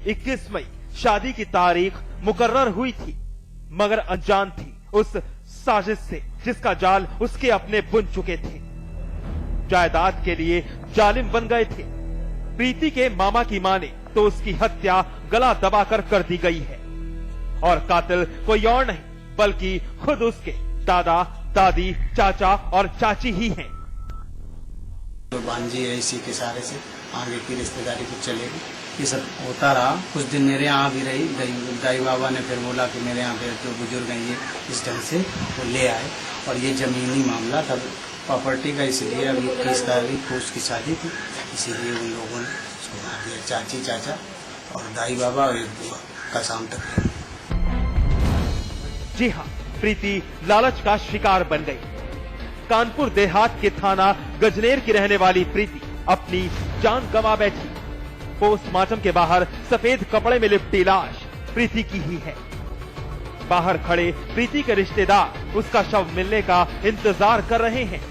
21 मई शादी की तारीख मुकर्रर हुई थी, मगर अनजान थी उस साजिश से जिसका जाल उसके अपने बुन चुके थे। जायदाद के लिए जालिम बन गए थे। प्रीति के मामा की माने तो उसकी हत्या गला दबाकर कर दी गई है और कातिल कोई और नहीं बल्कि खुद उसके दादा, दादी, चाचा और चाची ही हैं। तो भांजी है, इसी के सहारे से आगे की रिश्तेदारी कुछ चलेगी। ये सब होता रहा। कुछ दिन मेरे यहाँ भी रही। दाई बाबा ने फिर बोला कि मेरे यहाँ पे जो बुजुर्ग हैं ये इस ढंग से वो ले आए और ये जमीनी मामला तब प्रॉपर्टी का, इसलिए अभी 21 तारीख को उसकी शादी थी, इसीलिए उन लोगों ने उसको मार दिया। चाची, चाचा और दाई बाबा और एक बुआ का शाम तक। जी हाँ, प्रीति लालच का शिकार बन गई। कानपुर देहात के थाना गजनेर की रहने वाली प्रीति अपनी जान गंवा बैठी। पोस्टमार्टम के बाहर सफेद कपड़े में लिपटी लाश प्रीति की ही है। बाहर खड़े प्रीति के रिश्तेदार उसका शव मिलने का इंतजार कर रहे हैं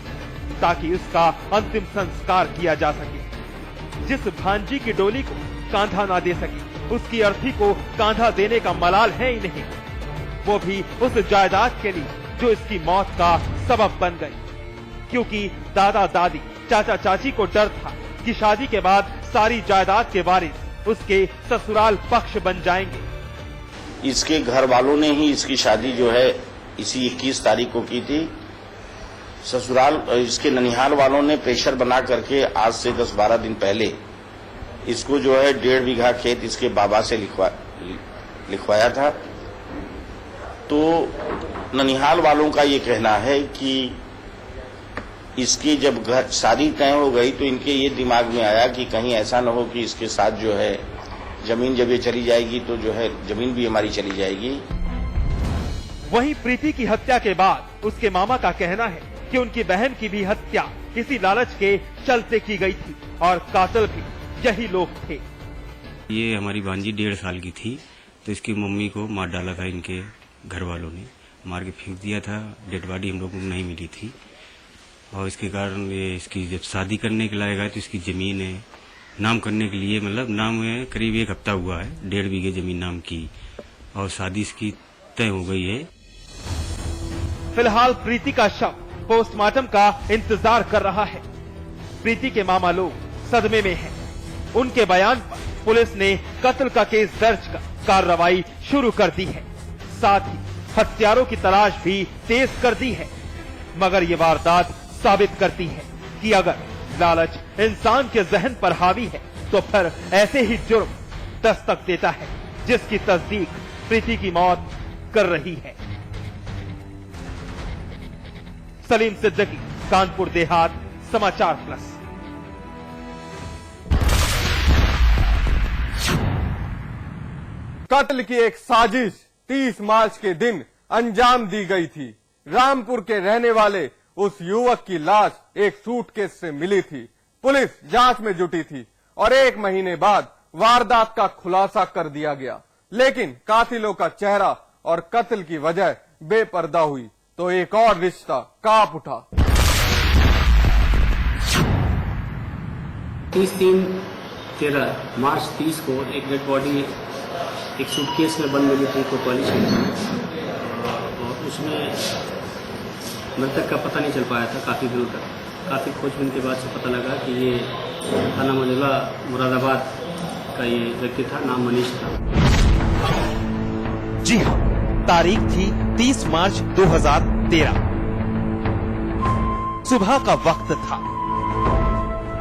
ताकि उसका अंतिम संस्कार किया जा सके। जिस भांजी की डोली को कांधा ना दे सके, उसकी अर्थी को कांधा देने का मलाल है ही नहीं, वो भी उस जायदाद के लिए जो इसकी मौत का सबब बन गई। क्योंकि दादा, दादी, चाचा, चाची को डर था कि शादी के बाद सारी जायदाद के वारिस उसके ससुराल पक्ष बन जाएंगे। इसके घर वालों ने ही इसकी शादी जो है इसी 21 तारीख को की थी। ससुराल इसके ननिहाल वालों ने प्रेशर बना करके आज से 10-12 दिन पहले इसको जो है 1.5 बीघा खेत इसके बाबा से लिखवाया था। तो ननिहाल वालों का ये कहना है कि इसकी जब शादी तय हो गई तो इनके ये दिमाग में आया कि कहीं ऐसा न हो कि इसके साथ जो है जमीन जब ये चली जाएगी तो जो है जमीन भी हमारी चली जाएगी। वहीं प्रीति की हत्या के बाद उसके मामा का कहना है कि उनकी बहन की भी हत्या इसी लालच के चलते की गई थी और कातिल भी यही लोग थे। ये हमारी भांजी 1.5 साल की थी तो इसकी मम्मी को मार डाला था। इनके घर वालों ने मार के फेंक दिया था। डेड बॉडी हम लोगों को नहीं मिली थी और इसके कारण ये इसकी जब शादी करने के लायक है तो इसकी जमीन है नाम करने के लिए, मतलब नाम है करीब 1 हफ्ता हुआ है, 1.5 बीघे जमीन नाम की और शादी इसकी तय हो गई है। फिलहाल प्रीति का शव पोस्टमार्टम का इंतजार कर रहा है। प्रीति के मामा लोग सदमे में हैं। उनके बयान पर पुलिस ने कत्ल का केस दर्ज कर कार्रवाई शुरू कर दी है। साथ ही हत्यारों की तलाश भी तेज कर दी है। मगर ये वारदात साबित करती है कि अगर लालच इंसान के जहन पर हावी है तो फिर ऐसे ही जुर्म दस्तक देता है जिसकी तस्दीक प्रीति की मौत कर रही है। सलीम सिद्दीकी, कानपुर देहात, समाचार प्लस। कत्ल की एक साजिश 30 मार्च के दिन अंजाम दी गई थी। रामपुर के रहने वाले उस युवक की लाश एक सूटकेस से मिली थी। पुलिस जांच में जुटी थी और 1 महीने बाद वारदात का खुलासा कर दिया गया। लेकिन कातिलों का चेहरा और कत्ल की वजह बेपर्दा हुई तो एक और रिश्ता कांप उठा। 13 मार्च 30 को एक डेड बॉडी एक सूटकेस में बंद मिली थी कोतवाली से और उसमें मृतक का पता नहीं चल पाया था काफ़ी दूर तक। काफ़ी खोजबीन के बाद से पता लगा कि ये थाना मजला मुरादाबाद का ये व्यक्ति था, नाम मनीष था। जी हाँ, तारीख थी 30 मार्च 2013। सुबह का वक्त था।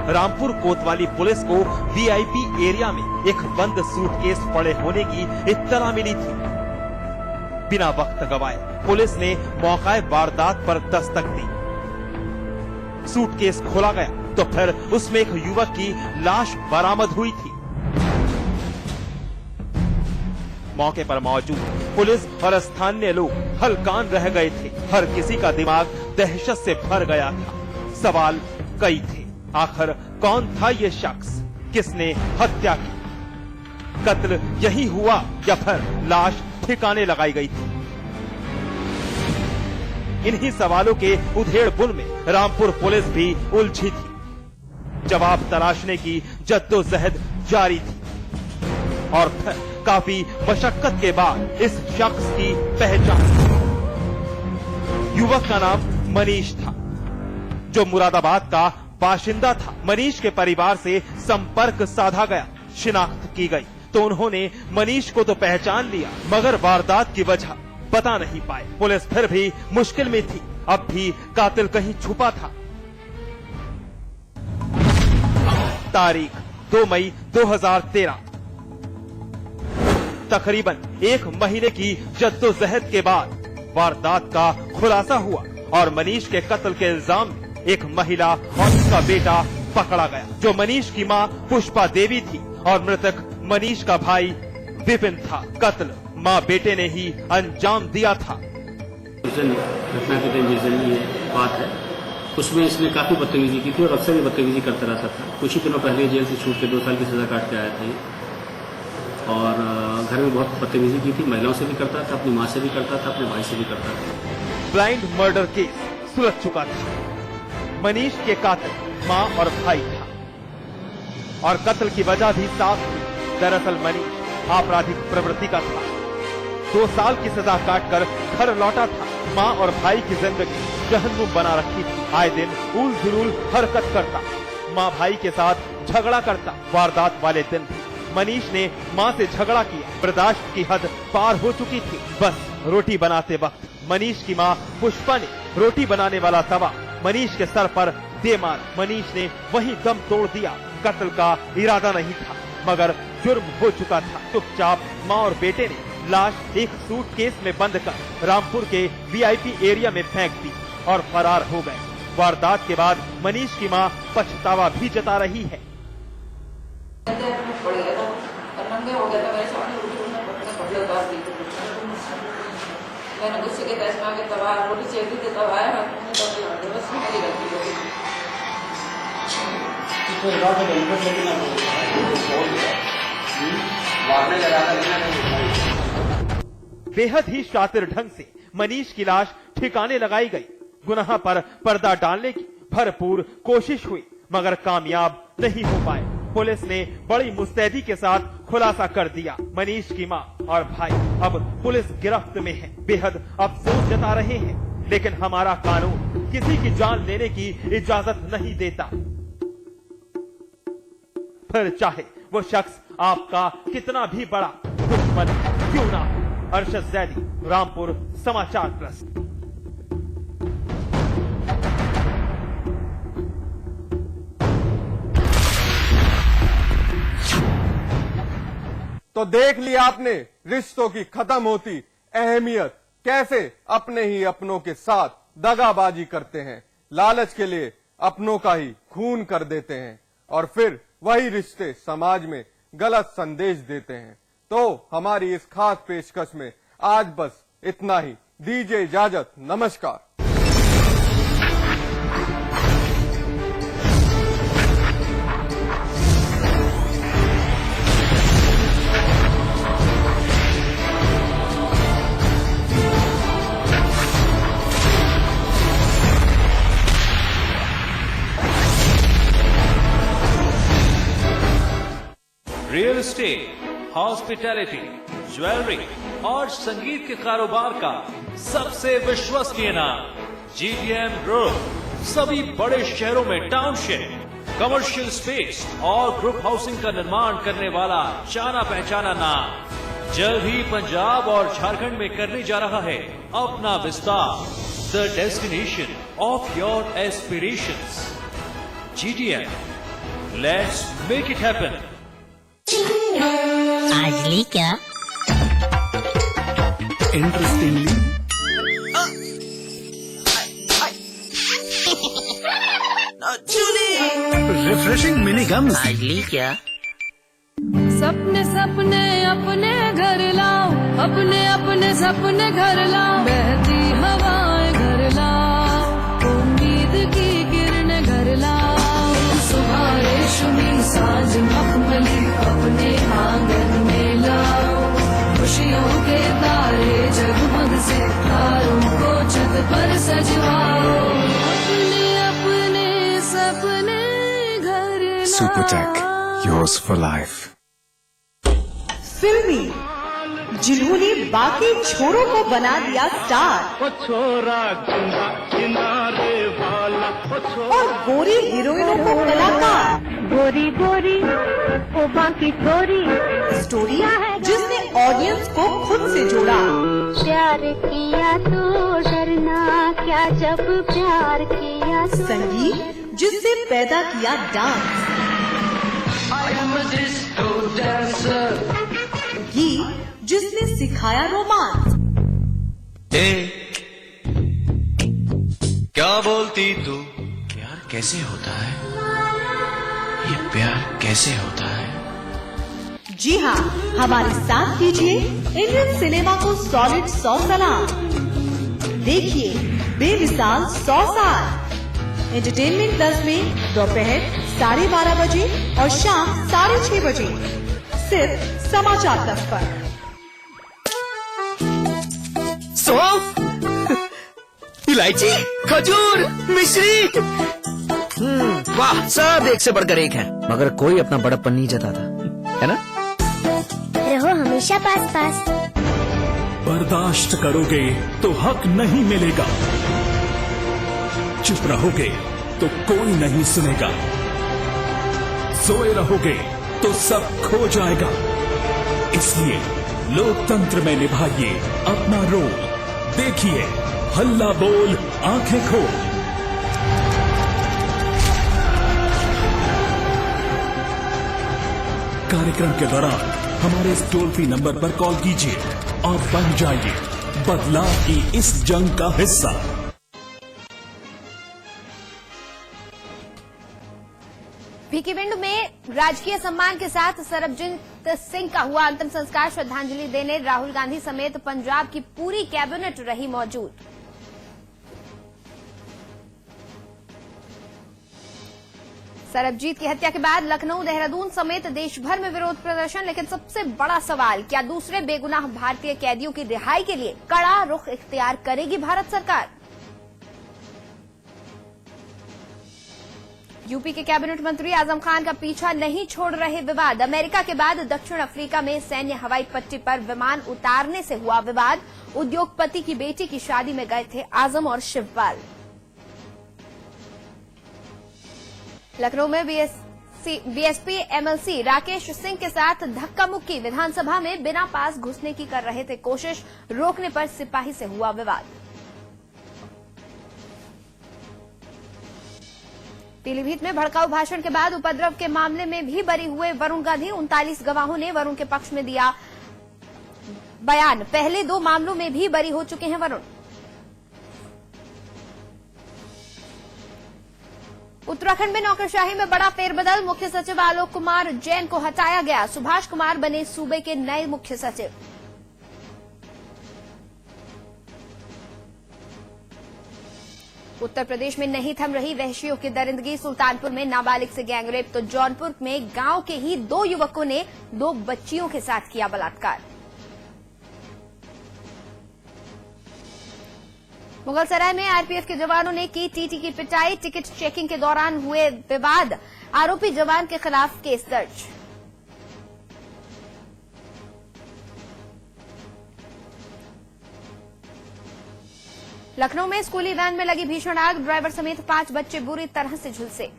रामपुर कोतवाली पुलिस को वीआईपी एरिया में एक बंद सूटकेस पड़े होने की इत्तला मिली थी। बिना वक्त गवाए पुलिस ने मौके वारदात पर दस्तक दी। सूटकेस खोला गया तो फिर उसमें एक युवक की लाश बरामद हुई थी। मौके पर मौजूद पुलिस और स्थानीय लोग हलकान रह गए थे। हर किसी का दिमाग दहशत से भर गया था। सवाल कई थे। आखिर कौन था ये शख्स? किसने हत्या की? कत्ल यही हुआ या फिर लाश ठिकाने लगाई गई थी? इन्हीं सवालों के उधेड़-बुन में रामपुर पुलिस भी उलझी थी। जवाब तलाशने की जद्दोजहद जारी थी। और फिर काफी मशक्कत के बाद इस शख्स की पहचान। युवक का नाम मनीष था, जो मुरादाबाद का बाशिंदा था। मनीष के परिवार से संपर्क साधा गया, शिनाख्त की गई तो उन्होंने मनीष को तो पहचान लिया, मगर वारदात की वजह बता नहीं पाए। पुलिस फिर भी मुश्किल में थी, अब भी कातिल कहीं छुपा था। तारीख 2 मई 2013, तकरीबन 1 महीने की जद्दोजहद के बाद वारदात का खुलासा हुआ और मनीष के कत्ल के इल्जाम में एक महिला और उसका बेटा पकड़ा गया, जो मनीष की मां पुष्पा देवी थी और मृतक मनीष का भाई विपिन था। कत्ल मां बेटे ने ही अंजाम दिया था। उस दिन घटना के दिन जिस दिन ये बात है, उसमें इसने काफी बदतमीजी की थी और अक्सर ही बदतमीजी करता रहता था। कुछ ही दिनों पहले जेल से छूट के 2 साल की सजा काट के आया था ये, और घर में बहुत बदतमीजी की थी। महिलाओं से भी करता था, अपनी माँ से भी करता था, अपने भाई से भी करता था। ब्लाइंड मर्डर केस सुलझ चुका था। मनीष के कातिल मां और भाई था और कत्ल की वजह भी साफ थी। दरअसल मनीष आपराधिक प्रवृत्ति का था। 2 साल की सजा काटकर घर लौटा था। मां और भाई की जिंदगी जहन्नुम बना रखी थी। आए दिन उल जुलूल हरकत करता, मां भाई के साथ झगड़ा करता। वारदात वाले दिन भी मनीष ने मां से झगड़ा किया। बर्दाश्त की हद पार हो चुकी थी। बस रोटी बनाते वक्त मनीष की मां पुष्पा ने रोटी बनाने वाला तवा मनीष के सर पर दे मारा। मनीष ने वहीं दम तोड़ दिया। कत्ल का इरादा नहीं था, मगर जुर्म हो चुका था। चुपचाप मां और बेटे ने लाश एक सूटकेस में बंद कर रामपुर के वीआईपी एरिया में फेंक दी और फरार हो गए। वारदात के बाद मनीष की मां पछतावा भी जता रही है। मैंने गुस्से के तहस में आके तवा रोटी चेक दी तब आया हाथ में तो बस मेरी गलती हो गई। बेहद ही शातिर ढंग से मनीष की लाश ठिकाने लगाई गई। गुनाह पर पर्दा डालने की भरपूर कोशिश हुई, मगर कामयाब नहीं हो पाए। पुलिस ने बड़ी मुस्तैदी के साथ खुलासा कर दिया। मनीष की मां और भाई अब पुलिस गिरफ्त में है। बेहद अफसोस जता रहे हैं, लेकिन हमारा कानून किसी की जान लेने की इजाजत नहीं देता, फिर चाहे वो शख्स आपका कितना भी बड़ा दुश्मन क्यों ना हो। अरशद जैदी, रामपुर समाचार प्लस। तो देख लिया आपने रिश्तों की खत्म होती अहमियत, कैसे अपने ही अपनों के साथ दगाबाजी करते हैं, लालच के लिए अपनों का ही खून कर देते हैं और फिर वही रिश्ते समाज में गलत संदेश देते हैं। तो हमारी इस खास पेशकश में आज बस इतना ही। दीजिए इजाजत, नमस्कार। रियल एस्टेट, हॉस्पिटैलिटी, ज्वेलरी और संगीत के कारोबार का सबसे विश्वसनीय नाम GTM ग्रुप। सभी बड़े शहरों में टाउनशिप, कमर्शियल स्पेस और ग्रुप हाउसिंग का निर्माण करने वाला जाना पहचाना नाम जल्द ही पंजाब और झारखंड में करने जा रहा है अपना विस्तार। The destination of your aspirations, GTM, let's make it happen. आज ली क्या? Interestingly refreshing mini gums. आज ली क्या? सपने सपने अपने घर लाओ, अपने अपने सपने घर लाओ, बहती हवाएं घर लाओ, उम्मीद की किरण घर लाओ, सुबह रेशमी सांझ मखमली अपने आंगन में लाओ, खुशियों के तारे जगमग से तारों को छत पर सजवाओ, अपने अपने सपने घर लाओ। Supertech, yours for life। फिल्मी, जिन्होंने बाकी छोरों को बना दिया स्टार, और गोरी हीरोइनों को कलाकार। गोरी गोरी ओ बाकी छोरी, स्टोरी जिसने ऑडियंस को खुद से जोड़ा। प्यार किया तो डरना क्या जब प्यार किया तो। संगीत जिससे पैदा किया डांस। गीत जिसने सिखाया रोमांस। क्या बोलती तू? प्यार कैसे होता है? ये प्यार कैसे होता है? जी हाँ, हमारे साथ कीजिए इंडियन सिनेमा को सॉलिड 100 सलाम। देखिए बेमिसाल 100 साल। एंटरटेनमेंट प्लस में दोपहर 12:30 बजे और शाम 6:30 बजे, सिर्फ समाचार प्लस पर। इलायची, खजूर, मिश्री, वाह, सब एक से बढ़कर एक है, मगर कोई अपना बड़प्पन नहीं जताता, है ना? रहो हमेशा पास पास। बर्दाश्त करोगे तो हक नहीं मिलेगा, चुप रहोगे तो कोई नहीं सुनेगा, सोए रहोगे तो सब खो जाएगा। इसलिए लोकतंत्र में निभाइए अपना रोल। देखिए हल्ला बोल आंखें खोल। कार्यक्रम के दौरान हमारे इस टोल फ्री नंबर पर कॉल कीजिए और बन जाइए बदलाव की इस जंग का हिस्सा। भिकीविंड में राजकीय सम्मान के साथ सरबजीत सिंह का हुआ अंतिम संस्कार। श्रद्धांजलि देने राहुल गांधी समेत पंजाब की पूरी कैबिनेट रही मौजूद। सरबजीत की हत्या के बाद लखनऊ, देहरादून समेत देश भर में विरोध प्रदर्शन। लेकिन सबसे बड़ा सवाल, क्या दूसरे बेगुनाह भारतीय कैदियों की रिहाई के लिए कड़ा रुख इख्तियार करेगी भारत सरकार? यूपी के कैबिनेट मंत्री आजम खान का पीछा नहीं छोड़ रहे विवाद। अमेरिका के बाद दक्षिण अफ्रीका में सैन्य हवाई पट्टी पर विमान उतारने से हुआ विवाद। उद्योगपति की बेटी की शादी में गए थे आजम और शिवपाल। लखनऊ में बीएसपी एमएलसी राकेश सिंह के साथ धक्का मुक्की। विधानसभा में बिना पास घुसने की कर रहे थे कोशिश, रोकने पर सिपाही से हुआ विवाद। पीलीभीत में भड़काऊ भाषण के बाद उपद्रव के मामले में भी बरी हुए वरुण गांधी। 39 गवाहों ने वरुण के पक्ष में दिया बयान। पहले 2 मामलों में भी बरी हो चुके हैं वरुण। उत्तराखंड में नौकरशाही में बड़ा फेरबदल। मुख्य सचिव आलोक कुमार जैन को हटाया गया। सुभाष कुमार बने सूबे के नए मुख्य सचिव। उत्तर प्रदेश में नहीं थम रही वहशियों की दरिंदगी। सुल्तानपुर में नाबालिग से गैंगरेप तो जौनपुर में गांव के ही 2 युवकों ने 2 बच्चियों के साथ किया बलात्कार। मुगलसराय में आरपीएफ के जवानों ने की टीटी की पिटाई। टिकट चेकिंग के दौरान हुए विवाद। आरोपी जवान के खिलाफ केस दर्ज। लखनऊ में स्कूली वैन में लगी भीषण आग। ड्राइवर समेत 5 बच्चे बुरी तरह से झुलसे।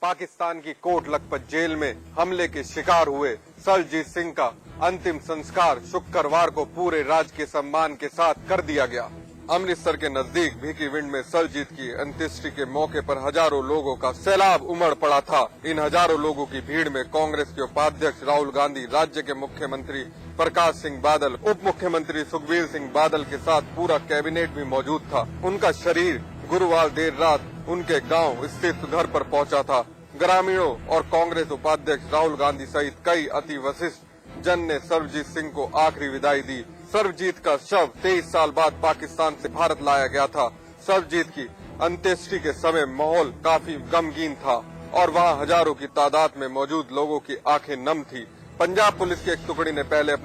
पाकिस्तान की कोट लखपत जेल में हमले के शिकार हुए सरबजीत सिंह का अंतिम संस्कार शुक्रवार को पूरे राजकीय सम्मान के साथ कर दिया गया। अमृतसर के नजदीक भिकीविंड में सरबजीत की अंत्येष्टि के मौके पर हजारों लोगों का सैलाब उमड़ पड़ा था। इन हजारों लोगों की भीड़ में कांग्रेस के उपाध्यक्ष राहुल गांधी, राज्य के मुख्यमंत्री प्रकाश सिंह बादल, उप मुख्यमंत्री सुखबीर सिंह बादल के साथ पूरा कैबिनेट भी मौजूद था। उनका शरीर गुरुवार देर रात उनके गांव स्थित घर पर पहुंचा था। ग्रामीणों और कांग्रेस उपाध्यक्ष राहुल गांधी सहित कई अति वरिष्ठ जन ने सर्वजीत सिंह को आखिरी विदाई दी। सर्वजीत का शव 23 साल बाद पाकिस्तान से भारत लाया गया था। सर्वजीत की अंत्येष्टि के समय माहौल काफी गमगीन था और वहां हजारों की तादाद में मौजूद लोगों की आंखें नम थी। पंजाब पुलिस की एक टुकड़ी ने पहले अपने